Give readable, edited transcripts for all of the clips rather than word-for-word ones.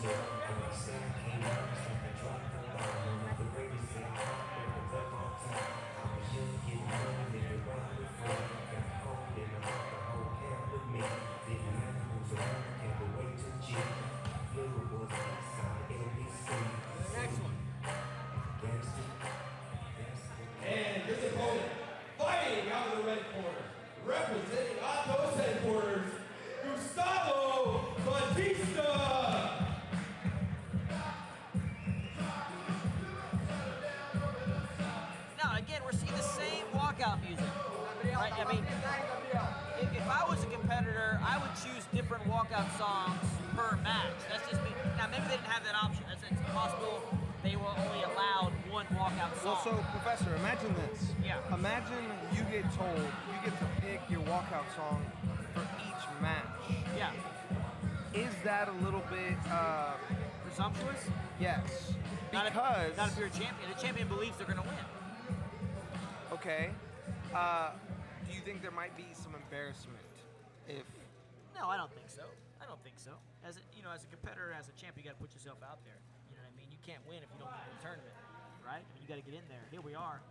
And this opponent, fighting out of the red corner, representing Otto's headquarters, Gustavo Batista! Now, again, we're seeing the same walkout music. Right? I mean, if I was a competitor, I would choose different walkout songs per match. That's just me. Now, maybe they didn't have that option. It's possible they were only allowed one walkout song. Well, so, Professor, imagine this. Yeah. Imagine you get told you get to pick your walkout song for each match. Yeah. Is that a little bit presumptuous? Yes. Because not if you're a champion. The champion believes they're going to win. Okay. Do you think there might be some embarrassment if? No, I don't think so. I don't think so. As a, as a competitor, as a champ, you got to put yourself out there. You know what I mean? You can't win if you don't win the tournament, right? I mean, you got to get in there. Here we are.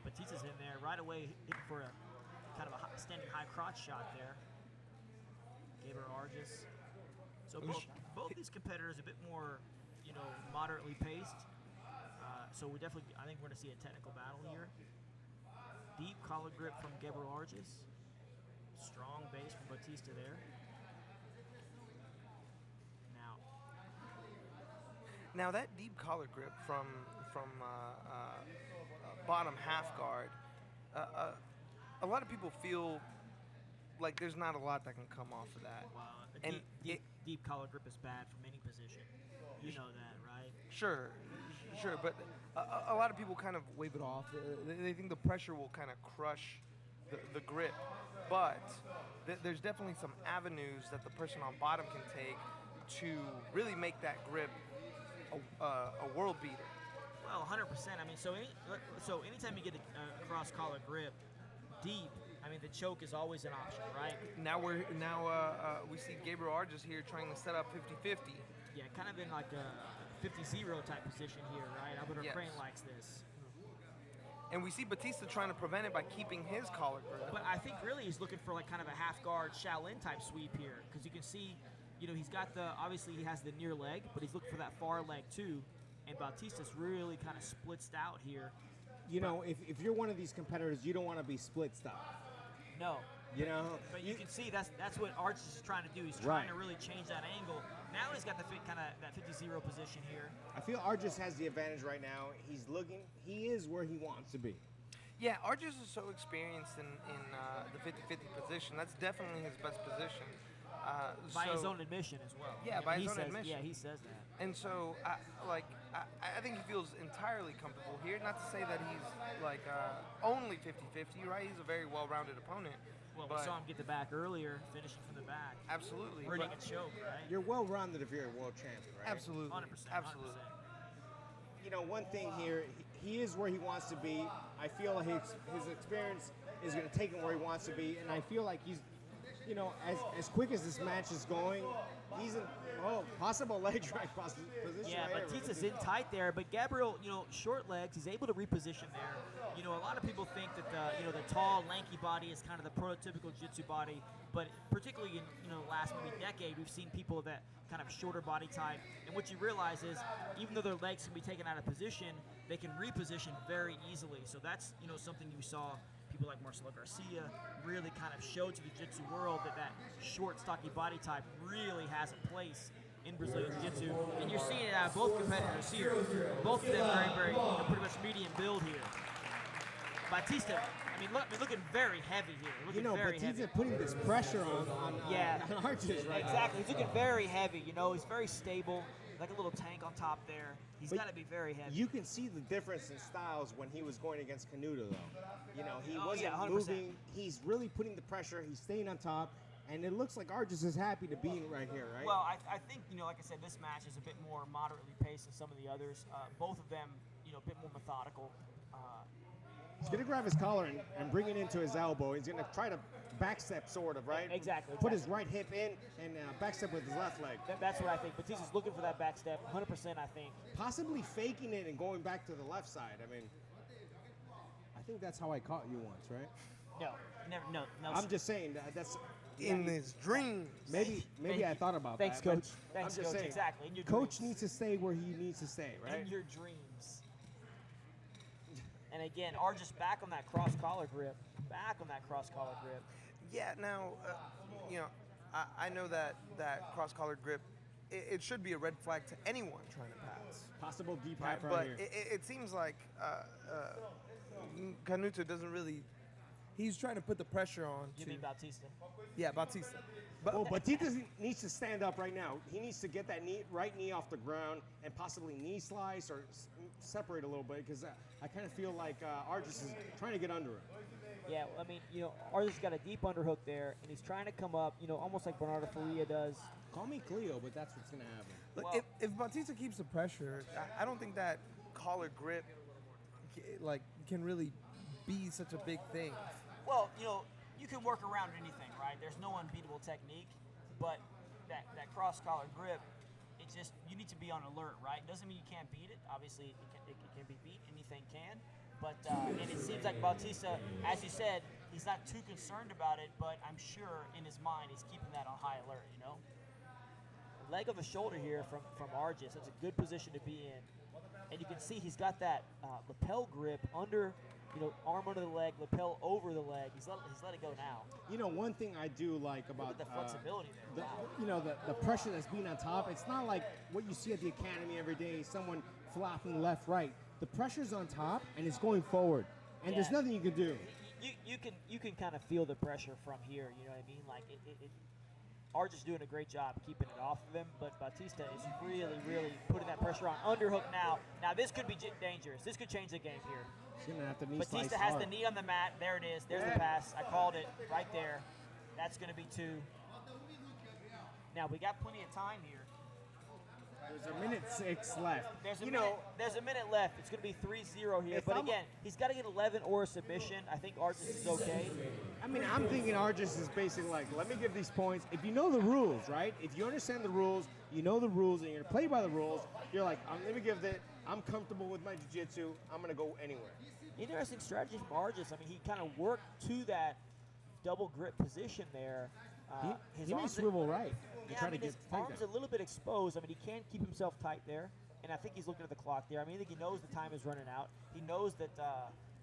Batista's in there right away, hitting for a kind of a standing high crotch shot there. Gabriel Arges. So both these competitors a bit more, moderately paced. So we're definitely, I think we're going to see a technical battle here. Deep collar grip from Gabriel Arges. Strong base from Batista there. Now that deep collar grip from bottom half guard, a lot of people feel like there's not a lot that can come off of that. Wow, and deep collar grip is bad from any position. You know that, right? Sure, but a lot of people kind of wave it off. They think the pressure will kind of crush the grip, but there's definitely some avenues that the person on bottom can take to really make that grip a world beater. Well, 100%. I mean, so anytime you get a cross collar grip deep, I mean, the choke is always an option, right? Now we see Gabriel Arges here trying to set up 50-50. Yeah, kind of in like a 50-0 type position here, right? Albert Crane likes this. And we see Batista trying to prevent it by keeping his collar grip. But I think really he's looking for like kind of a half guard Shaolin type sweep here, because you can see, he's got obviously he has the near leg, but he's looking for that far leg too. And Batista's really kind of splitzed out here. If you're one of these competitors, you don't want to be splitzed out. No. But you can see that's what Arches is trying to do. He's trying to really change that angle. Now he's got the kind of that 50-0 position here. I feel Arges has the advantage right now. He is where he wants to be. Yeah, Arges is so experienced in the 50-50 position. That's definitely his best position. By his own admission as well. Yeah, by his own admission. Yeah, he says that. And so, I think he feels entirely comfortable here. Not to say that he's only 50-50, right? He's a very well-rounded opponent. Well, we saw him get the back earlier, finishing from the back. Absolutely. Winning a choke, right? You're well-rounded if you're a world champion, right? Absolutely. 100%. Absolutely. 100%. One thing here, he is where he wants to be. I feel like his experience is going to take him where he wants to be, and I feel like he's, as quick as this match is going, he's in possible leg drag position. Yeah, right Batista's in tight there, but Gabriel, short legs, he's able to reposition there. A lot of people think that the tall, lanky body is kind of the prototypical jiu-jitsu body, but particularly in the last maybe decade, we've seen people of that kind of shorter body type. And what you realize is, even though their legs can be taken out of position, they can reposition very easily. So that's something you saw people like Marcelo Garcia really kind of show to the jiu-jitsu world that short, stocky body type really has a place in Brazilian jiu-jitsu. And you're seeing it out of both competitors here. Both of them very, pretty much medium build here. Batista, looking very heavy here. Batista putting this pressure on Arches right exactly. He's looking very heavy. He's very stable, like a little tank on top there. He's got to be very heavy. You can see the difference in styles when he was going against Canuto, though. He wasn't 100%. moving. He's really putting the pressure. He's staying on top. And it looks like Arges is happy to be right here, right? Well, I think, like I said, this match is a bit more moderately paced than some of the others. Both of them, a bit more methodical. He's going to grab his collar and bring it into his elbow. He's going to try to backstep, sort of, right? Exactly. Put his right hip in and backstep with his left leg. That's what I think. Batista's looking for that back step, 100%, I think. Possibly faking it and going back to the left side. I mean, I think that's how I caught you once, right? No, never, no. I'm just saying that's In his dreams. maybe Thank I you. thought about Thanks, that. but Coach. Thanks, I'm just Coach. saying, Exactly. In your Coach dreams. needs to stay where he needs to stay, right? In your dreams. And again, Arges back on that cross collar grip. Back on that cross collar grip. Yeah, now, I know that cross-collared grip, it should be a red flag to anyone trying to pass. Possible deep Right? half right But here. it seems like Canuto doesn't really. He's trying to put the pressure on. You mean Batista? Yeah, Batista. But Well, Batista needs to stand up right now. He needs to get that right knee off the ground and possibly knee slice or separate a little bit because I kind of feel like Arges is trying to get under him. Yeah, I mean, Arges got a deep underhook there, and he's trying to come up, almost like Bernardo Faria does. Call me Cleo, but that's what's going to happen. look, well- if Batista keeps the pressure, I don't think that collar grip can really be such a big thing. Well, you can work around anything, right? There's no unbeatable technique, but that cross collar grip, it's just you need to be on alert, right? Doesn't mean you can't beat it. Obviously, it can be beat. Anything can. But and it seems like Batista, as you said, he's not too concerned about it. But I'm sure in his mind he's keeping that on high alert. Leg of the shoulder here from Arges. That's a good position to be in. And you can see he's got that lapel grip under. Arm under the leg, lapel over the leg. He's let it go now. One thing I do like about Look at the flexibility there. Wow. The pressure that's being on top. It's not like what you see at the academy every day. Someone flopping left, right. The pressure's on top and it's going forward, and there's Yeah. nothing you can do. You can kind of feel the pressure from here. You know what I mean? Like Arges doing a great job keeping it off of him, but Batista is really putting that pressure on. Underhook now. Now this could be dangerous. This could change the game here. He's gonna have to knee slice Batista has hard. the knee on the mat. There it is. There's the pass. I called it right there. That's going to be 2. Now we got plenty of time here. There's a minute 6 left. There's a You minute. know, There's a minute left. It's going to be 3-0 here. If But I'm- again, he's got to get 11 or a submission. I think Arges is okay. I mean, I'm thinking Arges is basically like, let me give these points. If you know the rules, right? If you understand the rules, you know the rules, and you're gonna play by the rules, you're like, let me give it. I'm comfortable with my jiu-jitsu. I'm gonna go anywhere. Interesting strategy from Arges. I mean, he kind of worked to that double grip position there. He may swivel right. To Yeah, try I mean, to his take arm's that. a little bit exposed. I mean, he can't keep himself tight there, and I think he's looking at the clock there. I mean, I think he knows the time is running out. He knows that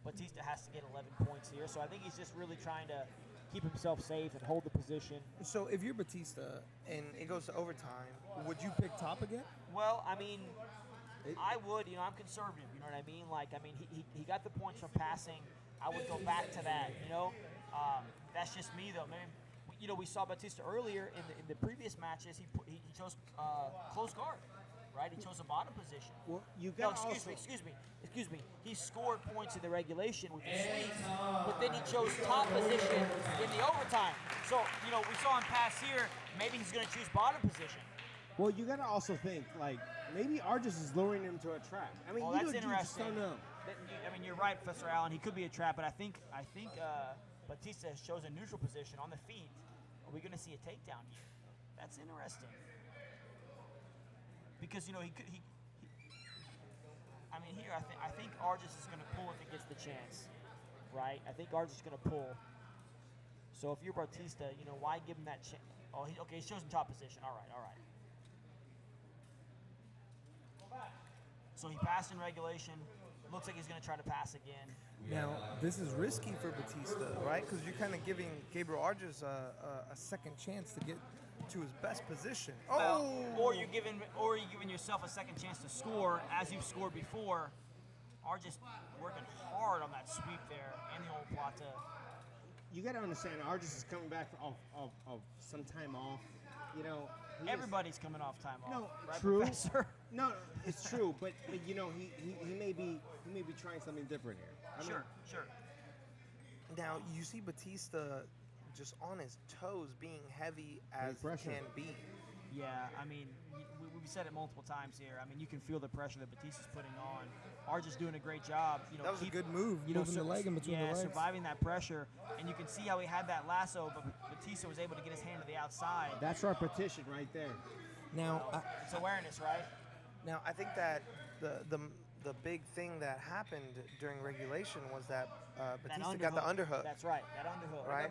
Batista has to get 11 points here, so I think he's just really trying to keep himself safe and hold the position. So if you're Batista and it goes to overtime, would you pick top again? Well, I mean, I would. I'm conservative. You know what I mean? Like, I mean, he got the points from passing. I would go back to that. That's just me though, man. We saw Batista earlier in the previous matches. He chose close guard, right? He chose a bottom position. Well, you No, got excuse me. He scored points in the regulation with his sweep, but then he chose top position in the overtime. So, we saw him pass here. Maybe he's going to choose bottom position. Well, you got to also think like maybe Arges is luring him to a trap. I mean, Oh, you that's just interesting. don't know. I mean, you're right, Professor Allen. He could be a trap, but I think Batista shows a neutral position on the feet. Are we going to see a takedown here? That's interesting. Because he could. I mean, here I think Arges is going to pull if he gets the chance, right? I think Arges is going to pull. So if you're Batista, why give him that chance? Oh, he's chosen top position. All right. So he passed in regulation. Looks like he's going to try to pass again. Now, this is risky for Batista, right? Because you're kind of giving Gabriel Arges a second chance to get to his best position. Well, or you're giving yourself a second chance to score as you've scored before. Arges working hard on that sweep there in the old plata. You got to understand, Arges is coming back of some time off. He is- Everybody's coming off time off. No, right, true. Professor? No, it's true, but he may be trying something different here. I mean, Sure. Now, you see Batista just on his toes, being heavy as pressure. can be. Yeah, I mean, we've said it multiple times here. I mean, you can feel the pressure that Batista's putting on. Arges doing a great job. You know, That was a good move, You know, moving the leg in between the legs. surviving that pressure, and you can see how he had that lasso, but Batista was able to get his hand to the outside. That's repetition right there. Now, It's awareness, right? now I think that the big thing that happened during regulation was that Batista got the underhook. That's right, that underhook. Right.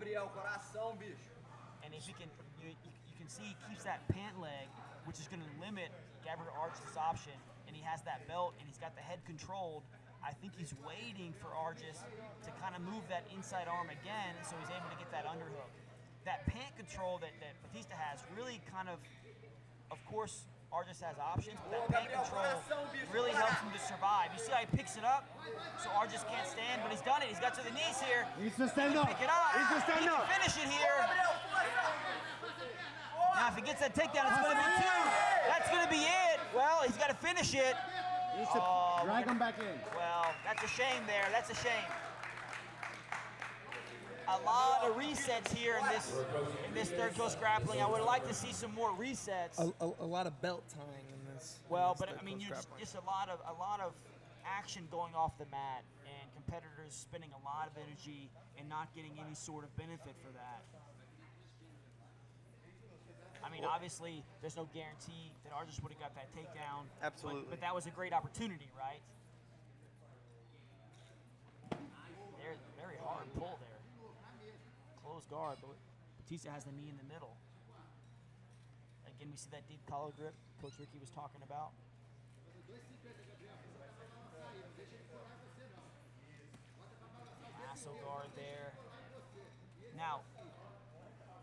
And if he can, you can see he keeps that pant leg, which is going to limit Gabriel Arges' option, and he has that belt, and he's got the head controlled. I think he's waiting for Arges to kind of move that inside arm again, so he's able to get that underhook. That pant control that Batista has really kind of course, Arges has options, but that pant control really helps him to survive. You see how he picks it up? So Arges can't stand, but he's done it. He's got to the knees here. He's to stand up. Pick it up. He's to stand up. Finish it here. Now, if he gets that takedown, it's going to be 2. That's going to be it. Well, he's got to finish it. He's to drag him back in. Well, that's a shame there. That's a shame. A lot of resets here in this third close grappling. I would like to see some more resets. A lot of belt tying in this. Well, but I mean, just a lot of action going off the mat, and competitors spending a lot of energy and not getting any sort of benefit for that. I mean, obviously, there's no guarantee that Arges would have got that takedown. Absolutely. But that was a great opportunity, right? Very hard pull there. Close guard, but Batista has the knee in the middle. Again, we see that deep collar grip Coach Ricky was talking about. Lasso guard there. Now,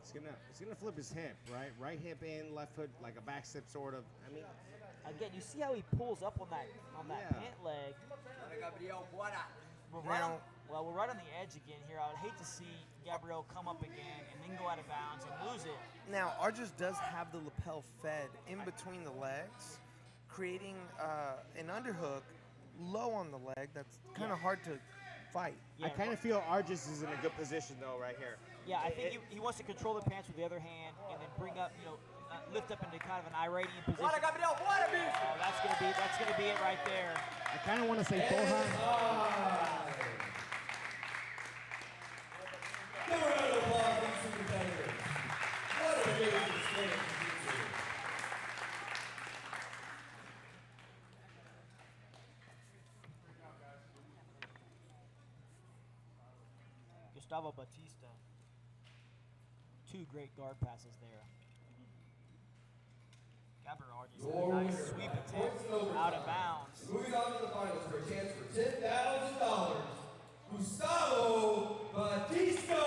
It's gonna flip his hip, right? Right hip in, left foot, like a back step sort of. I mean, again, you see how he pulls up on that Yeah. pant leg. We're Now- we're right on the edge again here. I would hate to see Gabriel come up again and then go out of bounds and lose it. Now, Arges does have the lapel fed in between the legs, creating an underhook low on the leg that's kind of hard to fight. Yeah, I kind of feel Arges is in a good position though, right here. Yeah, I think he wants to control the pants with the other hand and then bring up, lift up into kind of an Iranian position. Oh, that's gonna be it right there. I kind of want to say Bohan. Give a round of applause for these two competitors. What a amazing experience. Gustavo Batista. 2 great guard passes there. Gabriel Arges, a nice sweep attempt out of bounds. Moving on to the finals for a chance for $10,000. Gustavo Batista!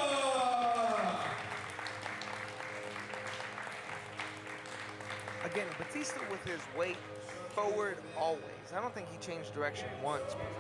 Again, Batista with his weight forward always. I don't think he changed direction once, Professor.